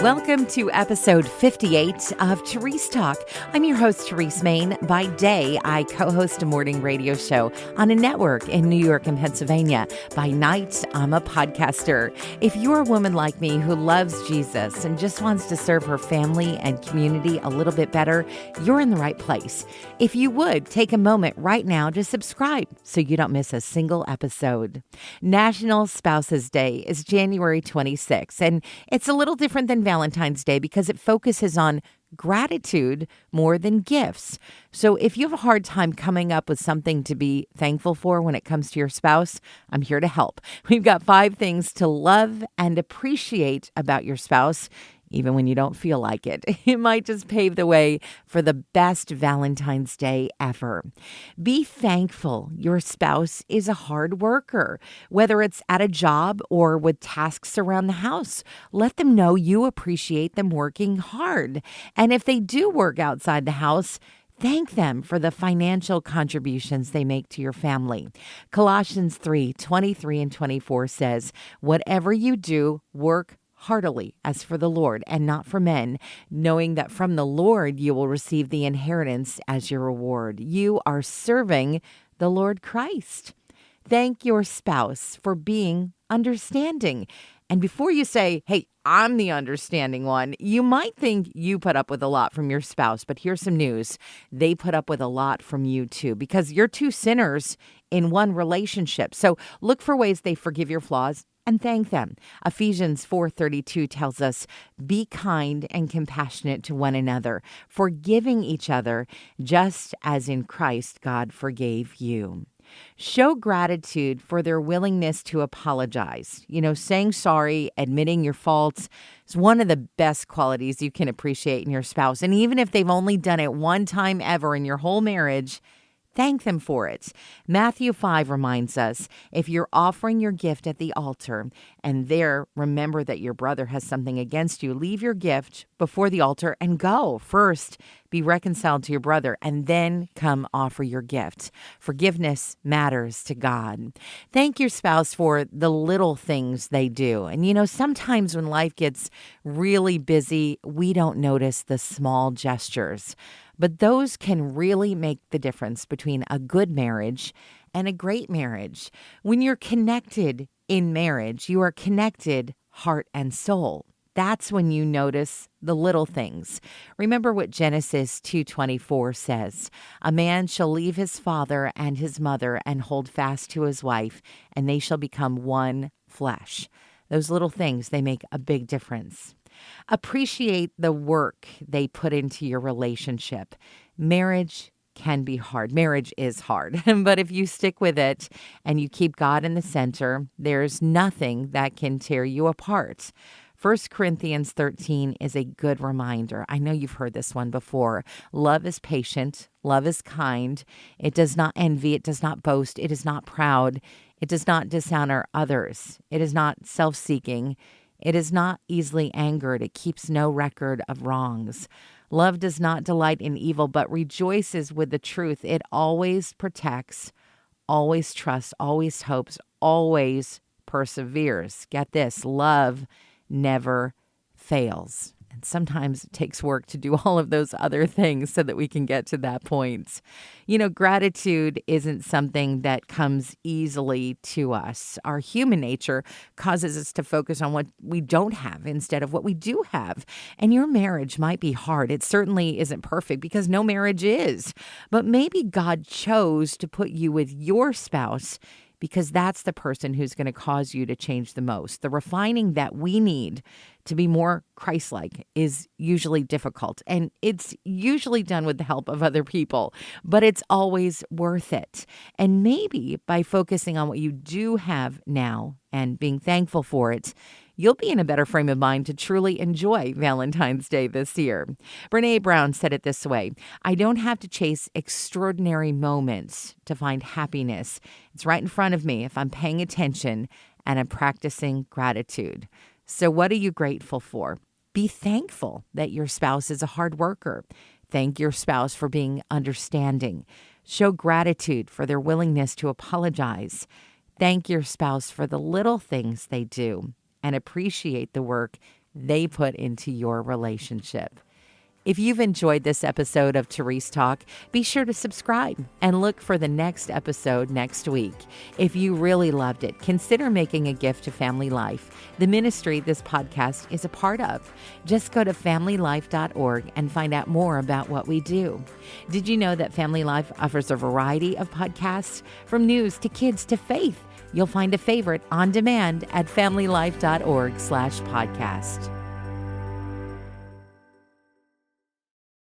Welcome to episode 58 of Terese Talk. I'm your host, Terese Main. By day, I co-host a morning radio show on a network in New York and Pennsylvania. By night, I'm a podcaster. If you're a woman like me who loves Jesus and just wants to serve her family and community a little bit better, you're in the right place. If you would, take a moment right now to subscribe so you don't miss a single episode. National Spouses Day is January 26th, and it's a little different than Valentine's Day because it focuses on gratitude more than gifts. So if you have a hard time coming up with something to be thankful for when it comes to your spouse, I'm here to help. We've got 5 things to love and appreciate about your spouse, even when you don't feel like it. It might just pave the way for the best Valentine's Day ever. Be thankful your spouse is a hard worker, whether it's at a job or with tasks around the house. Let them know you appreciate them working hard. And if they do work outside the house, thank them for the financial contributions they make to your family. Colossians 3:23 and 24 says, "Whatever you do, work heartily as for the Lord and not for men, knowing that from the Lord you will receive the inheritance as your reward." You are serving the Lord Christ. Thank your spouse for being understanding. And before you say, "Hey, I'm the understanding one," you might think you put up with a lot from your spouse, but here's some news. They put up with a lot from you too, because you're 2 sinners in one relationship. So look for ways they forgive your flaws and thank them. Ephesians 4:32 tells us, "Be kind and compassionate to one another, forgiving each other, just as in Christ God forgave you." Show gratitude for their willingness to apologize. Saying sorry, admitting your faults is one of the best qualities you can appreciate in your spouse. And even if they've only done it one time ever in your whole marriage, thank them for it. Matthew 5 reminds us, if you're offering your gift at the altar and there remember that your brother has something against you, leave your gift before the altar and go. First, be reconciled to your brother and then come offer your gift. Forgiveness matters to God. Thank your spouse for the little things they do. And sometimes when life gets really busy, we don't notice the small gestures. But those can really make the difference between a good marriage and a great marriage. When you're connected in marriage, you are connected heart and soul. That's when you notice the little things. Remember what Genesis 2:24 says, "A man shall leave his father and his mother and hold fast to his wife, and they shall become one flesh." Those little things, they make a big difference. Appreciate the work they put into your relationship. Marriage can be hard. Marriage is hard. But if you stick with it and you keep God in the center, there's nothing that can tear you apart. 1 Corinthians 13 is a good reminder. I know you've heard this one before. Love is patient. Love is kind. It does not envy. It does not boast. It is not proud. It does not dishonor others. It is not self-seeking. It is not easily angered. It keeps no record of wrongs. Love does not delight in evil, but rejoices with the truth. It always protects, always trusts, always hopes, always perseveres. Get this, love never fails. And sometimes it takes work to do all of those other things so that we can get to that point. Gratitude isn't something that comes easily to us. Our human nature causes us to focus on what we don't have instead of what we do have. And your marriage might be hard. It certainly isn't perfect because no marriage is. But maybe God chose to put you with your spouse because that's the person who's going to cause you to change the most. The refining that we need to be more Christ-like is usually difficult, and it's usually done with the help of other people, but it's always worth it. And maybe by focusing on what you do have now and being thankful for it, you'll be in a better frame of mind to truly enjoy Valentine's Day this year. Brene Brown said it this way, "I don't have to chase extraordinary moments to find happiness. It's right in front of me if I'm paying attention and I'm practicing gratitude." So what are you grateful for? Be thankful that your spouse is a hard worker. Thank your spouse for being understanding. Show gratitude for their willingness to apologize. Thank your spouse for the little things they do and appreciate the work they put into your relationship. If you've enjoyed this episode of Terese Talk, be sure to subscribe and look for the next episode next week. If you really loved it, consider making a gift to Family Life, the ministry this podcast is a part of. Just go to familylife.org and find out more about what we do. Did you know that Family Life offers a variety of podcasts, from news to kids to faith? You'll find a favorite on demand at familylife.org/podcast.